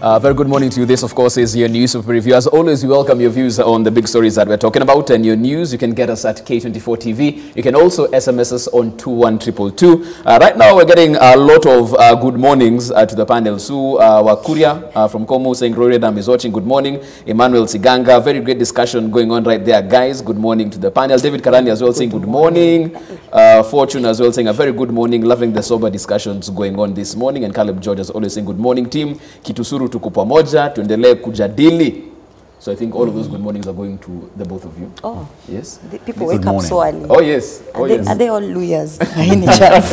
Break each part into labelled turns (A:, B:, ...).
A: Very good morning to you. This, of course, is your news super review. As always, we welcome your views on the big stories that we're talking about and your news. You can get us at K24 TV. You can also SMS us on 21222. Right now, we're getting a lot of good mornings to the panel. Su Wakuria from Como saying Rory Dam is watching. Good morning. Emmanuel Siganga. Very great discussion going on right there, guys. Good morning to the panel. David Karani as well saying good morning. Fortune as well saying a very good morning. Loving the sober discussions going on this morning. And Caleb George as always saying good morning, team. Kitusuru tuko pamoja, tuendelee kujadili. So I think all of those good mornings are going to the both of you. Oh, yes.
B: The people wake up so early.
A: Oh, yes.
B: Are they all lawyers? Any chance?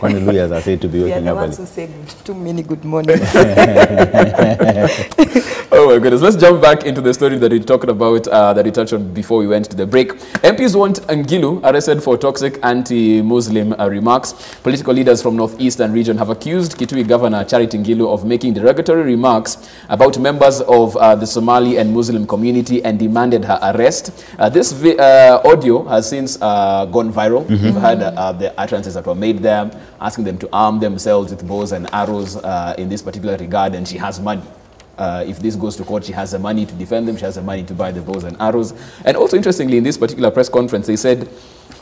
C: When the lawyers are said to be waking up early.
B: The ones who say too many good mornings.
A: Oh my goodness. Let's jump back into the story that we talked about, that we touched on before we went to the break. MPs want Ngilu arrested for toxic anti-Muslim remarks. Political leaders from Northeastern region have accused Kitui Governor Charity Ngilu of making derogatory remarks about members of the Somali and Muslim community and demanded her arrest. This audio has since gone viral. We've had the utterances that were made there, asking them to arm themselves with bows and arrows in this particular regard, and she has money. If this goes to court, she has the money to defend them, she has the money to buy the bows and arrows. And also interestingly, in this particular press conference, they said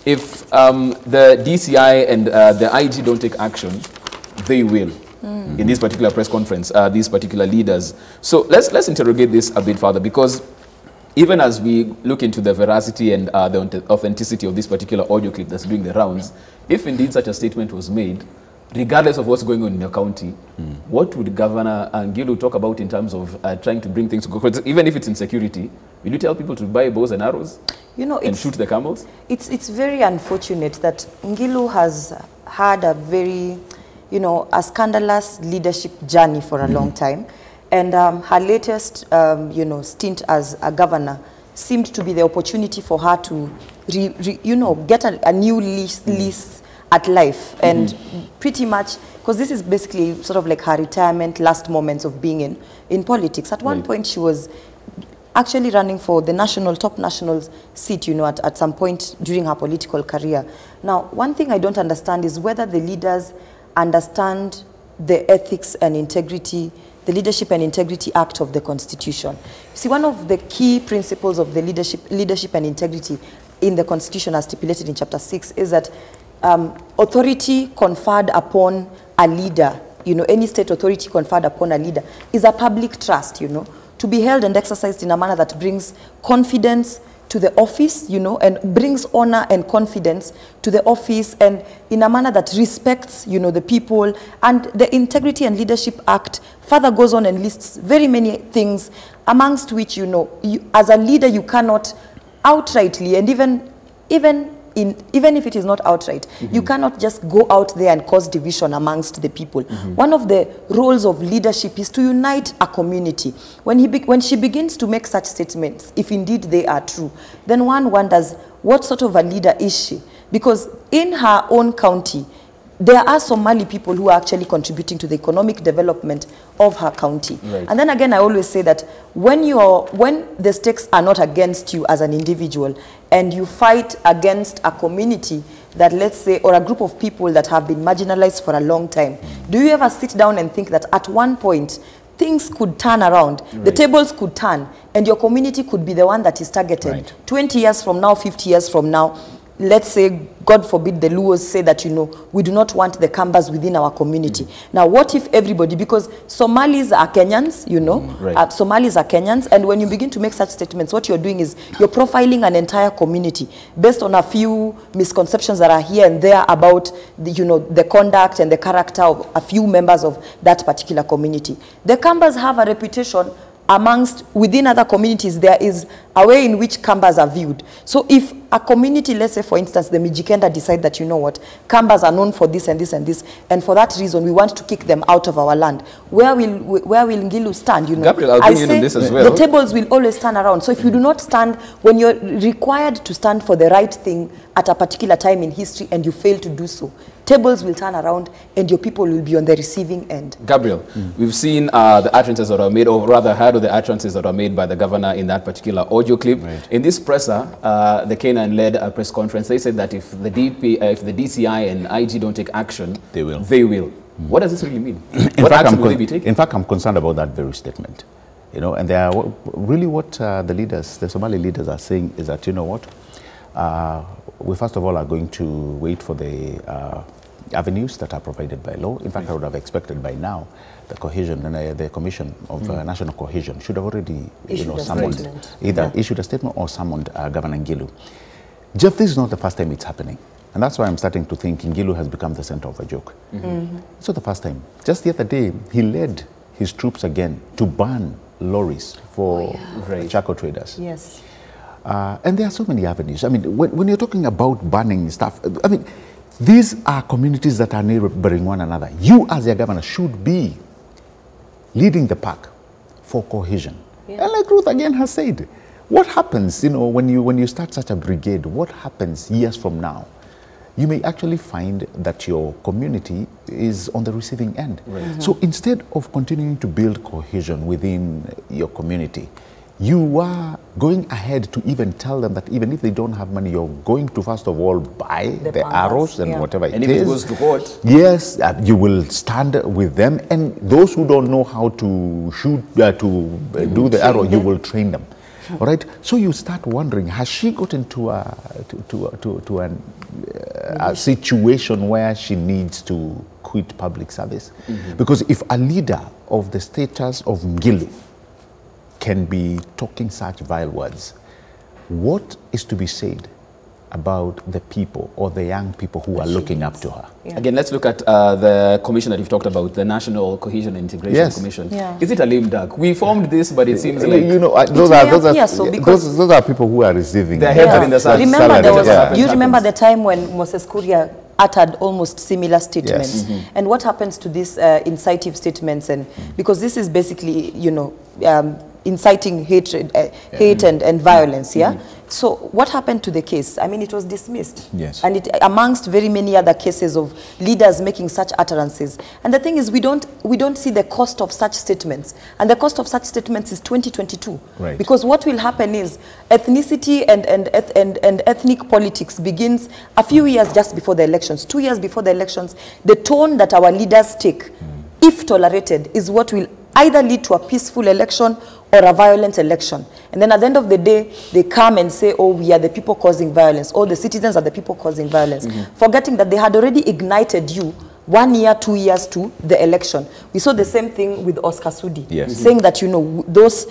A: if the DCI and the IG don't take action, they will. In this particular press conference, these particular leaders. So let's interrogate this a bit further, because even as we look into the veracity and the authenticity of this particular audio clip that's doing the rounds, if indeed such a statement was made, regardless of what's going on in your county, what would Governor Ngilu talk about in terms of trying to bring things to go? Even if it's insecurity, will you tell people to buy bows and arrows, and shoot the camels? It's
B: very unfortunate that Ngilu has had a very, a scandalous leadership journey for a long time. And her latest, stint as a governor seemed to be the opportunity for her to, get a new lease at life. And pretty much, because this is basically sort of like her retirement, last moments of being in politics. At one point, she was actually running for the top national seat, at some point during her political career. Now, one thing I don't understand is whether the leaders understand the ethics and integrity, the Leadership and Integrity Act of the Constitution. See, one of the key principles of the leadership and integrity in the Constitution as stipulated in Chapter 6 is that authority conferred upon a leader, any state authority conferred upon a leader is a public trust, to be held and exercised in a manner that brings confidence to the office, and brings honor and confidence to the office, and in a manner that respects, the people. And the Integrity and Leadership Act further goes on and lists very many things, amongst which, as a leader, you cannot outrightly, and even if it is not outright, you cannot just go out there and cause division amongst the people. One of the roles of leadership is to unite a community. When she begins to make such statements, if indeed they are true, then one wonders, what sort of a leader is she? Because in her own county, there are Somali people who are actually contributing to the economic development of her county. And then again, I always say that when the stakes are not against you as an individual, and you fight against a community that, let's say, or a group of people that have been marginalized for a long time, do you ever sit down and think that at one point things could turn around, the tables could turn, and your community could be the one that is targeted? 20 years from now, 50 years from now, let's say, God forbid, the Luos say that, we do not want the Kambas within our community. Now, what if everybody, because Somalis are Kenyans, Somalis are Kenyans, and when you begin to make such statements, what you're doing is you're profiling an entire community based on a few misconceptions that are here and there about the conduct and the character of a few members of that particular community. The Kambas have a reputation within other communities. There is a way in which Kambas are viewed. So if a community, let's say for instance, the Mijikenda decide that, Kambas are known for this and this and this, and for that reason we want to kick them out of our land, where will Ngilu stand?
A: Gabriel, I'll bring in on this as well.
B: The tables will always turn around. So if you do not stand, when you're required to stand for the right thing at a particular time in history and you fail to do so, tables will turn around and your people will be on the receiving end.
A: Gabriel, we've seen the utterances that are made, or rather heard of the utterances that are made by the governor in that particular audio clip. In this presser, the Canaan-led press conference, they said that if the DCI and IG don't take action, they will. What does this really mean? What action will they be taking?
C: In fact, I'm concerned about that very statement. You know, and they are really what the leaders, the Somali leaders are saying is that, you know what, we first of all are going to wait for the avenues that are provided by law. In fact, I would have expected by now the cohesion and the Commission of National Cohesion should have already summoned, either issued a statement or summoned Governor Ngilu. Jeff, this is not the first time it's happening. And that's why I'm starting to think Ngilu has become the center of a joke. It's not the first time. Just the other day, he led his troops again to ban lorries for charcoal traders.
B: Yes.
C: And there are so many avenues. I mean, when you're talking about banning stuff, I mean, these are communities that are neighboring one another. You, as their governor, should be leading the pack for cohesion. And like Ruth again has said, what happens, you know, when you start such a brigade, what happens years from now? You may actually find that your community is on the receiving end. So instead of continuing to build cohesion within your community, you are going ahead to even tell them that even if they don't have money, you're going to first of all buy the arrows and whatever it is.
A: And if it goes to court?
C: Yes, you will stand with them. And those who don't know how to shoot, do the arrow, you will train them. All right. So you start wondering, has she gotten to a situation where she needs to quit public service? Because if a leader of the status of Ngilu can be talking such vile words, what is to be said about the people or the young people who are looking up to her?
A: Again, let's look at the commission that you've talked about, the National Cohesion and Integration Commission. Is it a lame duck? We formed this, but it seems like...
C: You know, those are people who are receiving...
A: Their heads are in the sun.
B: Remember, do you remember the time when Moses Kuria uttered almost similar statements? And what happens to these incisive statements? And because this is basically, you know, inciting hatred, hate and violence, So what happened to the case? I mean, it was dismissed. And it, amongst very many other cases of leaders making such utterances. And the thing is, we don't see the cost of such statements. And the cost of such statements is 2022. Because what will happen is ethnicity and ethnic politics begins a few years just before the elections, 2 years before the elections. The tone that our leaders take, if tolerated, is what will either lead to a peaceful election or a violent election. And then at the end of the day, they come and say, oh, we are the people causing violence, or the citizens are the people causing violence, forgetting that they had already ignited you 1 year, 2 years to the election. We saw the same thing with Oscar Sudi, saying that, you know, those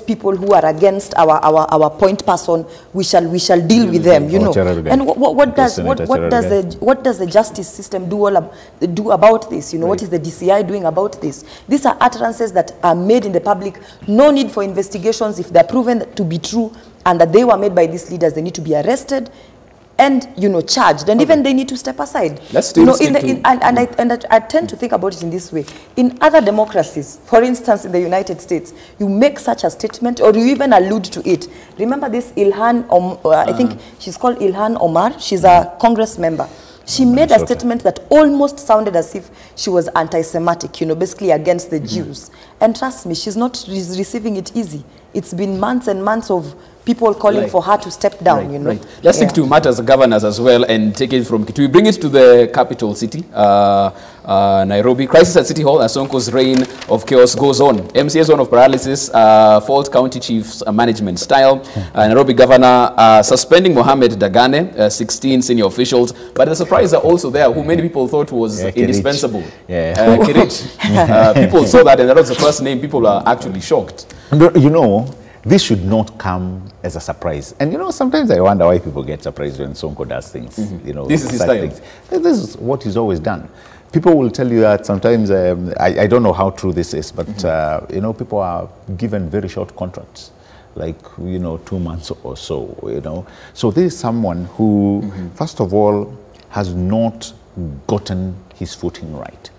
B: people who are against our point person, we shall deal with them, you know. And what does the justice system do about this? You know, what is the DCI doing about this? These are utterances that are made in the public. No need for investigations. If they're proven to be true and that they were made by these leaders, they need to be arrested and, you know, charged, and even they need to step aside.
A: Let's still
B: I tend to think about it in this way. In other democracies, for instance, in the United States, you make such a statement or you even allude to it. Remember this Ilhan, I think she's called Ilhan Omar. She's a Congress member. She made a statement that almost sounded as if she was anti-Semitic, you know, basically against the Jews. And trust me, she's not receiving it easy. It's been months and months of people calling for her to step down, you know.
A: Let's stick to matters of governors as well and take it from... We bring it to the capital city, Nairobi. Crisis at City Hall as Sonko's reign of chaos goes on. MCA's one of paralysis, fault county chief's management style. Nairobi governor suspending Mohamed Dagane, 16 senior officials. But the surprises are also there, who many people thought was indispensable. Kirich. People saw that and that was the first name. People are actually shocked.
C: You know, this should not come as a surprise. And, you know, sometimes I wonder why people get surprised when Sonko does things. You know,
A: this is his style.
C: This is what he's always done. People will tell you that sometimes, I don't know how true this is, but, you know, people are given very short contracts, like, you know, 2 months or so, you know. So this is someone who, first of all, has not gotten his footing right.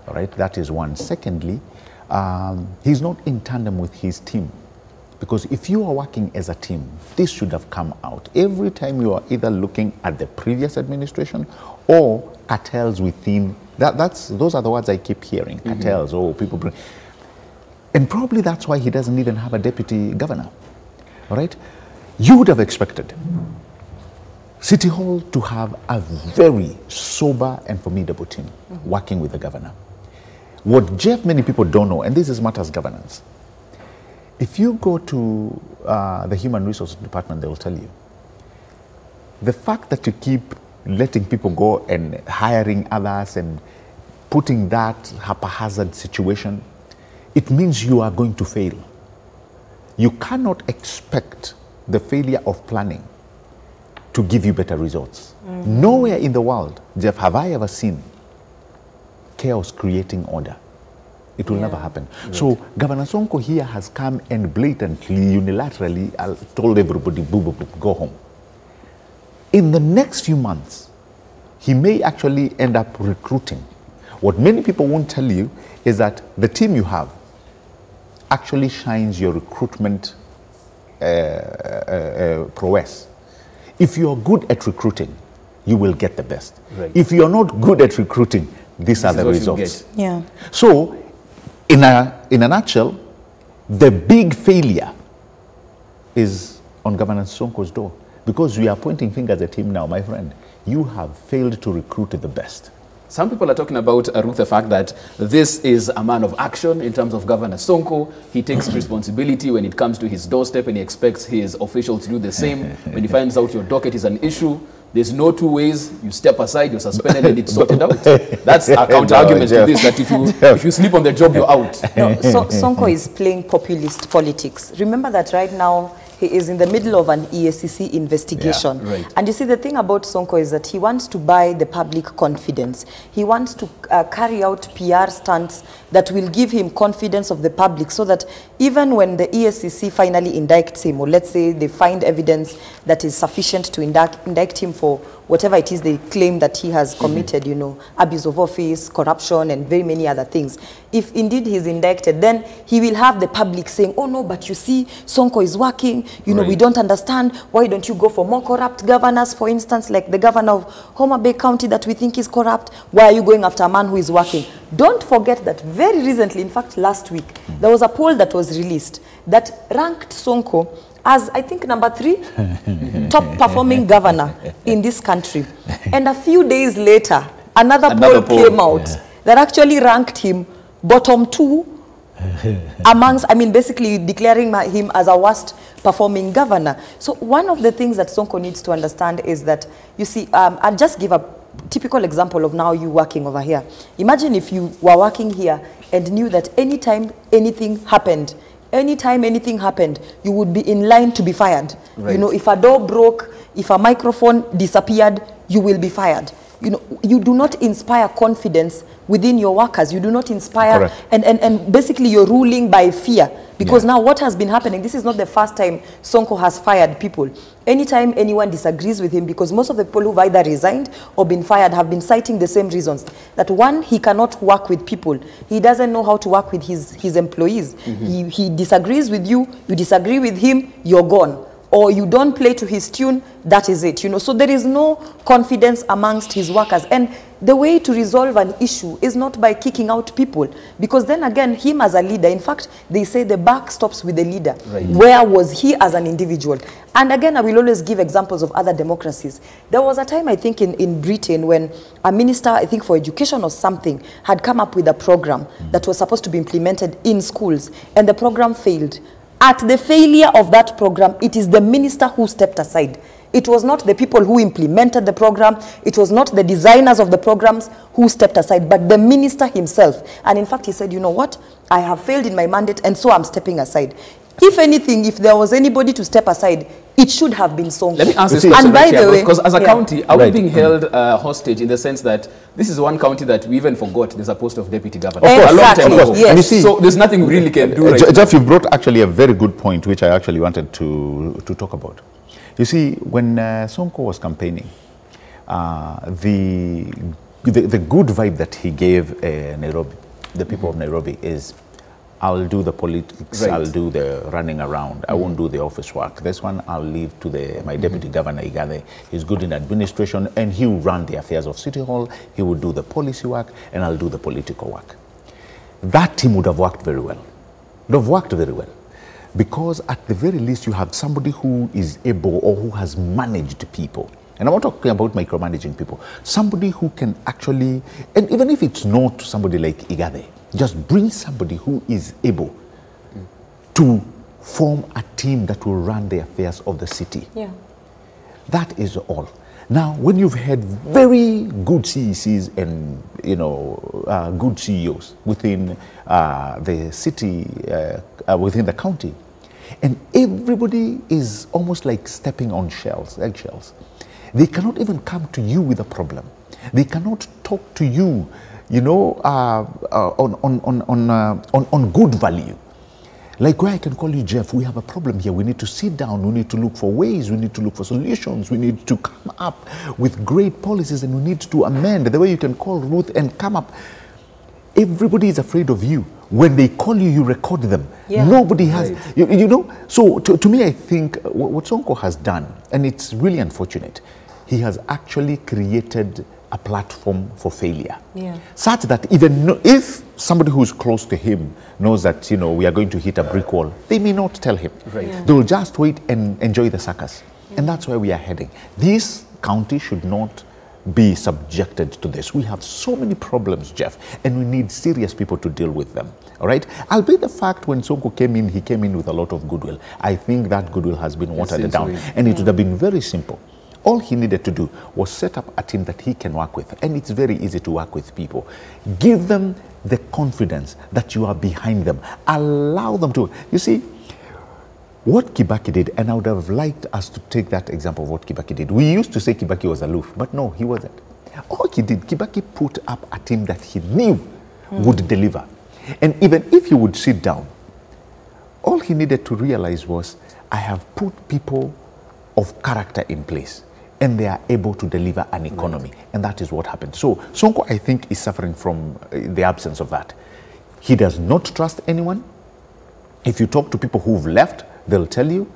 C: All right, that is one. Secondly, he's not in tandem with his team. Because if you are working as a team, this should have come out. Every time you are either looking at the previous administration or cartels within, those are the words I keep hearing, cartels, or people bring. And probably that's why he doesn't even have a deputy governor, all right? You would have expected City Hall to have a very sober and formidable team working with the governor. What many people don't know, and this is matters governance. If you go to the Human Resources Department, they will tell you, the fact that you keep letting people go and hiring others and putting that haphazard situation, it means you are going to fail. You cannot expect the failure of planning to give you better results. Nowhere in the world, Jeff, have I ever seen chaos creating order. It will never happen. Right. So Governor Sonko here has come and blatantly, unilaterally told everybody, boo, boo, boo, go home. In the next few months, he may actually end up recruiting. What many people won't tell you is that the team you have actually shines your recruitment prowess. If you're good at recruiting, you will get the best. Right. If you're not good at recruiting, these are the results.
B: Yeah.
C: So, in a nutshell, the big failure is on Governor Sonko's door. Because we are pointing fingers at him now, my friend. You have failed to recruit the best.
A: Some people are talking about, Ruth, the fact that this is a man of action in terms of Governor Sonko. He takes responsibility when it comes to his doorstep, and he expects his officials to do the same. When he finds out your docket is an issue, there's no two ways. You step aside, you're suspended, and it's sorted out. That's a counter-argument to this, that if you sleep on the job, you're out.
B: No, Sonko is playing populist politics. Remember that right now, he is in the middle of an EACC investigation. Yeah, right. And you see, the thing about Sonko is that he wants to buy the public confidence. He wants to carry out PR stunts that will give him confidence of the public, so that even when the EACC finally indicts him, or let's say they find evidence that is sufficient to indict him for whatever it is they claim that he has committed, you know, abuse of office, corruption, and very many other things. If indeed he's indicted, then he will have the public saying, oh no, but you see, Sonko is working, you know, we don't understand, why don't you go for more corrupt governors, for instance, like the governor of Homa Bay County that we think is corrupt, why are you going after a man who is working? Don't forget that very recently, in fact last week, there was a poll that was released that ranked Sonko as, I think, #3 top performing governor in this country. And a few days later, another poll came out that actually ranked him bottom 2 amongst, I mean, basically declaring him as a worst performing governor. So one of the things that Sonko needs to understand is that, you see, I'll just give a typical example of now you working over here. Imagine if you were working here and knew that anytime anything happened, you would be in line to be fired. Right. You know, if a door broke, if a microphone disappeared, you will be fired. You know, you do not inspire confidence within your workers. You do not inspire, and basically you're ruling by fear. Because now what has been happening, this is not the first time Sonko has fired people. Anytime anyone disagrees with him, because most of the people who've either resigned or been fired have been citing the same reasons. That one, he cannot work with people. He doesn't know how to work with his employees. He disagrees with you, you disagree with him, you're gone. Or you don't play to his tune, that is it. You know, so there is no confidence amongst his workers. And the way to resolve an issue is not by kicking out people, because then again, him as a leader, in fact, they say the buck stops with the leader. Right. Where was he as an individual? And again, I will always give examples of other democracies. There was a time, I think, in Britain when a minister, I think for education or something, had come up with a program that was supposed to be implemented in schools, and the program failed. At the failure of that program, it is the minister who stepped aside. It was not the people who implemented the program. It was not the designers of the programs who stepped aside, but the minister himself. And in fact, he said, you know what? I have failed in my mandate, and so I'm stepping aside. If anything, if there was anybody to step aside, it should have been Sonko.
A: Let me ask this question right here, because as a county, are we being held hostage in the sense that this is one county that we even forgot there's a post of deputy governor?
B: Of course,
A: a long time ago.
B: Yes.
C: And you see,
A: so there's nothing we really can do right
C: Jeff, you brought actually a very good point, which I actually wanted to talk about. You see, when Sonko was campaigning, the good vibe that he gave Nairobi, the people of Nairobi, is, I'll do the politics, I'll do the running around, I won't do the office work. This one I'll leave to my deputy governor, Igade. He's good in administration, and he will run the affairs of City Hall, he will do the policy work, and I'll do the political work. That team would have worked very well. Would have worked very well. Because at the very least, you have somebody who is able or who has managed people. And I'm not talking about micromanaging people. Somebody who can actually, and even if it's not somebody like Igade, just bring somebody who is able to form a team that will run the affairs of the city.
B: Yeah.
C: That is all. Now, when you've had very good CECs and, you know, good CEOs within the city, within the county, and everybody is almost like stepping on eggshells. They cannot even come to you with a problem. They cannot talk to you, you know, on good value. Like where I can call you, Jeff, we have a problem here. We need to sit down. We need to look for ways. We need to look for solutions. We need to come up with great policies, and we need to amend. The way you can call Ruth and come up. Everybody is afraid of you. When they call you, you record them. Yeah. Nobody has, you know. So to me, I think what Sonko has done, and it's really unfortunate, he has actually created a platform for failure. Yeah. Such that even if somebody who's close to him knows that, you know, we are going to hit a brick wall, they may not tell him. Right. Yeah. They'll just wait and enjoy the circus. Yeah. And that's where we are heading. This county should not be subjected to this. We have so many problems, Jeff, and we need serious people to deal with them. All right? Albeit the fact when Sonko came in, he came in with a lot of goodwill. I think that goodwill has been watered down. And it would have been very simple. All he needed to do was set up a team that he can work with. And it's very easy to work with people. Give them the confidence that you are behind them. Allow them to. You see, what Kibaki did, and I would have liked us to take that example of what Kibaki did. We used to say Kibaki was aloof, but no, he wasn't. All he did, Kibaki put up a team that he knew would deliver. And even if he would sit down, all he needed to realize was, I have put people of character in place, and they are able to deliver an economy. Right. And that is what happened. So Sonko, I think, is suffering from the absence of that. He does not trust anyone. If you talk to people who've left, they'll tell you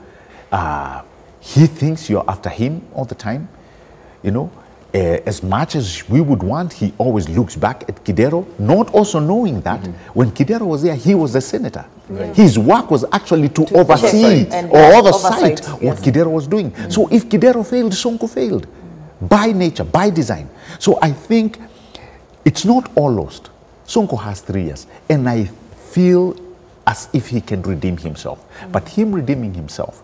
C: he thinks you're after him all the time. You know, as much as we would want, he always looks back at Kidero, not also knowing that when Kidero was there, he was the senator. Right. His work was actually to oversee or oversight what Kidero was doing. So if Kidero failed, Sonko failed by nature, by design. So I think it's not all lost. Sonko has 3 years, and I feel as if he can redeem himself. But him redeeming himself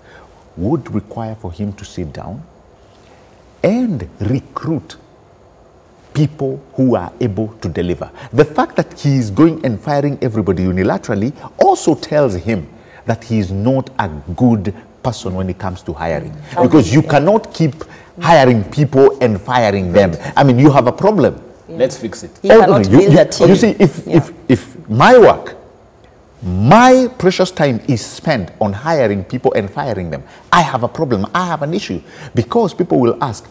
C: would require for him to sit down and recruit people who are able to deliver. The fact that he is going and firing everybody unilaterally also tells him that he is not a good person when it comes to hiring. Because you cannot keep hiring people and firing them. I mean, you have a problem.
A: Yeah. Let's fix it.
B: He cannot build a team.
C: You see, if my work, my precious time is spent on hiring people and firing them, I have a problem. I have an issue. Because people will ask,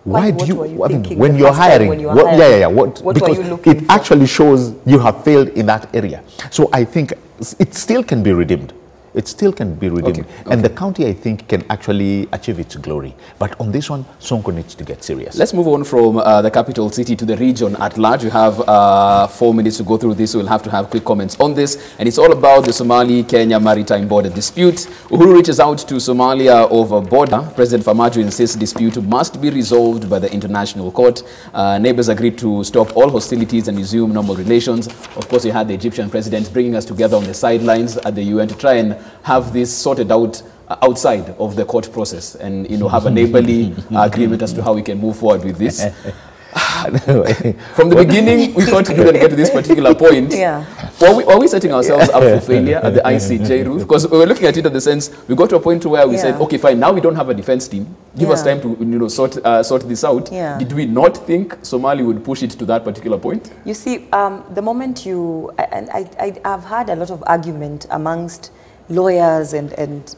C: why do you, I mean, when you're hiring, what because it actually shows you have failed in that area. So I think it still can be redeemed. It still can be redeemed. Okay. And the county, I think, can actually achieve its glory. But on this one, Sonko needs to get serious.
A: Let's move on from the capital city to the region at large. We have 4 minutes to go through this. We'll have to have quick comments on this. And it's all about the Somali-Kenya maritime border dispute. Uhuru reaches out to Somalia over border. President Farmajo insists dispute must be resolved by the international court. Neighbors agreed to stop all hostilities and resume normal relations. Of course, you had the Egyptian president bringing us together on the sidelines at the UN to try and have this sorted out outside of the court process, and have a neighborly agreement as to how we can move forward with this. From the beginning, we thought we were going to get to this particular point. Yeah. Were we setting ourselves up for failure at the ICJ, Ruth? Because we were looking at it in the sense, we got to a point where we said, okay, fine, now we don't have a defense team. Give us time to sort this out. Yeah. Did we not think Somali would push it to that particular point?
B: You see, the moment I've had a lot of argument amongst lawyers and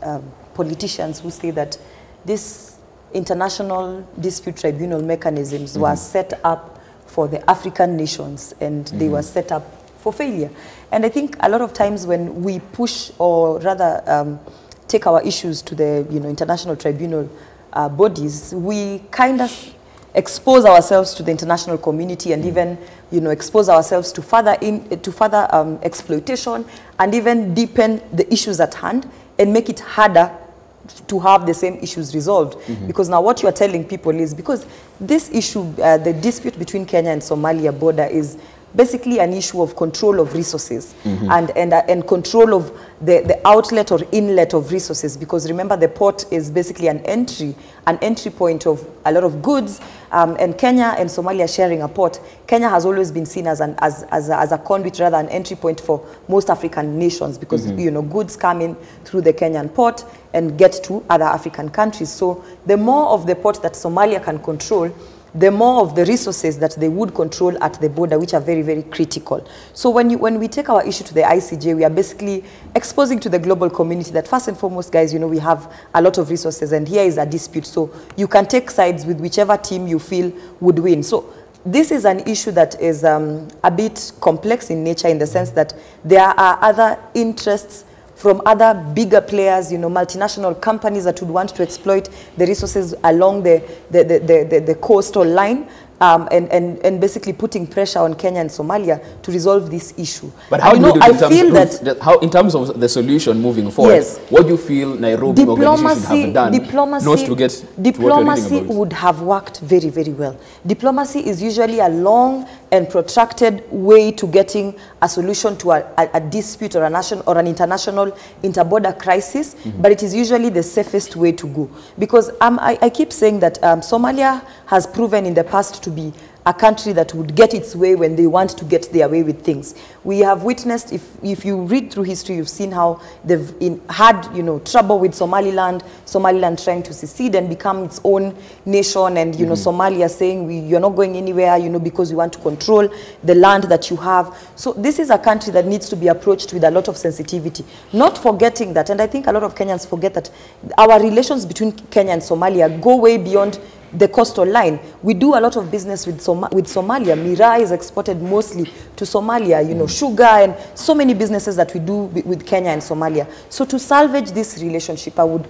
B: politicians who say that this international dispute tribunal mechanisms were set up for the African nations, and they were set up for failure. And I think a lot of times when we push, or rather take our issues to the international tribunal bodies, we kind of expose ourselves to the international community, and even expose ourselves to further exploitation, and even deepen the issues at hand and make it harder to have the same issues resolved. Because now what you are telling people is, because this issue, the dispute between Kenya and Somalia border is basically an issue of control of resources and control of the outlet or inlet of resources, because remember the port is basically an entry point of a lot of goods, and Kenya and Somalia sharing a port. Kenya has always been seen as a conduit, rather an entry point for most African nations, because you know, goods come in through the Kenyan port and get to other African countries. So the more of the port that Somalia can control, the more of the resources that they would control at the border, which are very, very critical. So when we take our issue to the ICJ, we are basically exposing to the global community that first and foremost, guys, you know, we have a lot of resources and here is a dispute. So you can take sides with whichever team you feel would win. So this is an issue that is a bit complex in nature, in the sense that there are other interests from other bigger players, you know, multinational companies that would want to exploit the resources along the coastal line, and basically putting pressure on Kenya and Somalia to resolve this issue.
A: But how do you do in terms of the solution moving forward? Yes. What do you feel Nairobi organization should have done not to get
B: diplomacy would have worked very, very well. Diplomacy is usually a long and protracted way to getting a solution to a dispute or an international interborder crisis, but it is usually the safest way to go. Because I keep saying that Somalia has proven in the past to be a country that would get its way when they want to get their way with things. We have witnessed, if you read through history, you've seen how they've had, you know, trouble with Somaliland trying to secede and become its own nation, and, you know, Somalia saying, you're not going anywhere, you know, because we want to control the land that you have. So this is a country that needs to be approached with a lot of sensitivity, not forgetting that, and I think a lot of Kenyans forget that our relations between Kenya and Somalia go way beyond the coastal line. We do a lot of business with Somalia. Miraa is exported mostly to Somalia, you know, sugar, and so many businesses that we do with Kenya and Somalia. So to salvage this relationship, I would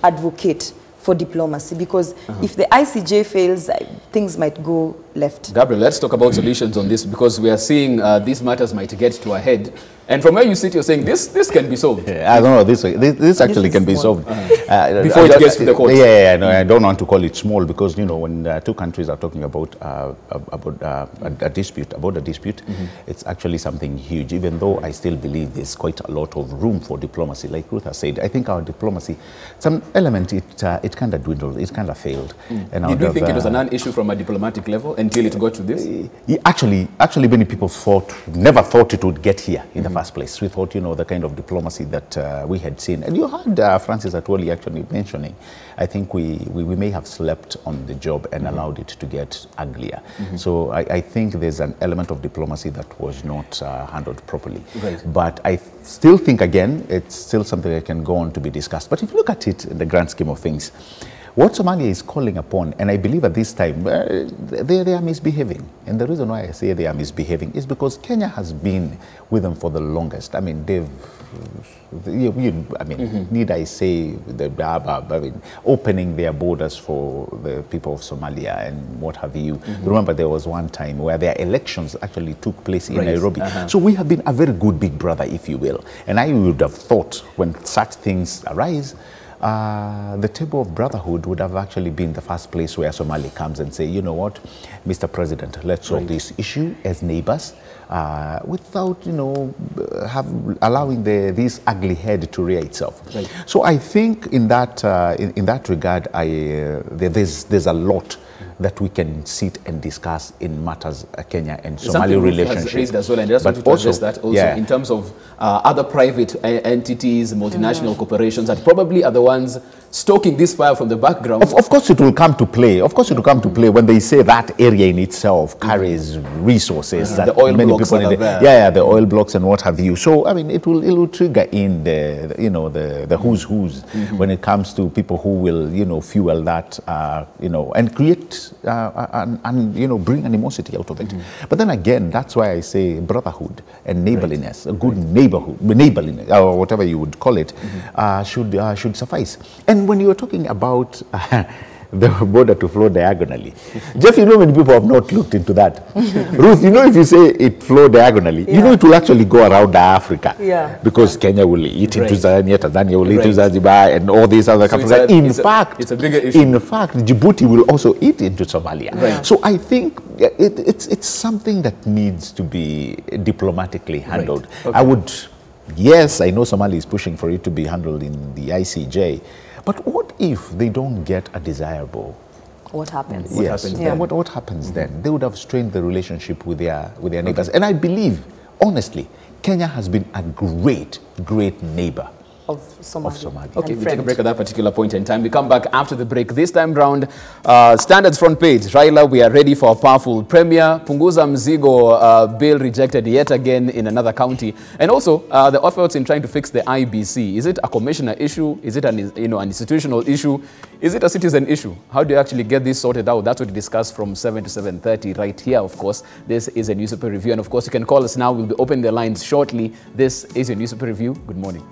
B: advocate for diplomacy, because if the ICJ fails, things might go left.
A: Gabriel, let's talk about solutions on this, because we are seeing these matters might get to a head. And from where you sit, you're saying this can be solved.
C: Yeah, I don't know, this actually can be solved.
A: Before it gets to the court.
C: Yeah, no, I don't want to call it small, because, you know, when two countries are talking about a dispute, it's actually something huge, even though I still believe there's quite a lot of room for diplomacy. Like Ruth has said, I think our diplomacy, some element, it kind of dwindled, it kind of failed. And
A: did you think it was a non-issue from a diplomatic level until it got to this?
C: Actually, many people never thought it would get here in the first place. We thought, you know, the kind of diplomacy that we had seen. And you heard Francis Atwoli actually mentioning, I think we may have slept on the job and allowed it to get uglier. So I think there's an element of diplomacy that was not handled properly. Right. But I still think, again, it's still something that can go on to be discussed. But if you look at it in the grand scheme of things, what Somalia is calling upon, and I believe at this time, they are misbehaving. And the reason why I say they are misbehaving is because Kenya has been with them for the longest. I mean, need I say, opening their borders for the people of Somalia and what have you. Remember, there was one time where their elections actually took place in Nairobi. So we have been a very good big brother, if you will. And I would have thought when such things arise, the table of brotherhood would have actually been the first place where Somalia comes and say, you know what, Mr. President, let's solve this issue as neighbors, without, you know, allowing this ugly head to rear itself. Right. So I think in that regard, there's a lot that we can sit and discuss in matters Kenya and Somali relationship.
A: As well, and just wanted to address that also in terms of other private entities, multinational corporations that probably are the ones stoking this fire from the background.
C: Of course it will come to play. Of course it will come to play when they say that area in itself carries resources that
A: the oil
C: many
A: blocks
C: people the oil blocks and what have you. So I mean, it will trigger in the who's when it comes to people who will, you know, fuel that, and create and bring animosity out of it. But then again, that's why I say brotherhood and neighborliness, a good neighborliness, or whatever you would call it, should suffice. And when you were talking about the border to flow diagonally. Jeff, you know many people have not looked into that. Ruth, you know if you say it flow diagonally, you know it will actually go around Africa. Because Kenya will eat into Tanzania, Tanzania will eat into Zanzibar, and all these other countries.
A: It's a bigger issue.
C: In fact, Djibouti will also eat into Somalia. So I think it's something that needs to be diplomatically handled. I would, yes, I know Somalia is pushing for it to be handled in the ICJ, but what if they don't get a desirable?
B: What happens?
C: What happens then? They would have strained the relationship with their neighbors. And I believe, honestly, Kenya has been a great neighbor
B: of Somalia.
A: Okay, we take a break at that particular point in time. We come back after the break. This time round, Standard's front page. Raila, we are ready for a powerful premier. Punguza Mzigo bill rejected yet again in another county. And also, the efforts in trying to fix the IBC. Is it a commissioner issue? Is it an institutional issue? Is it a citizen issue? How do you actually get this sorted out? That's what we discuss from 7 to 7:30 right here, of course. This is a newspaper review. And of course, you can call us now. We'll be opening the lines shortly. This is your newspaper review. Good morning.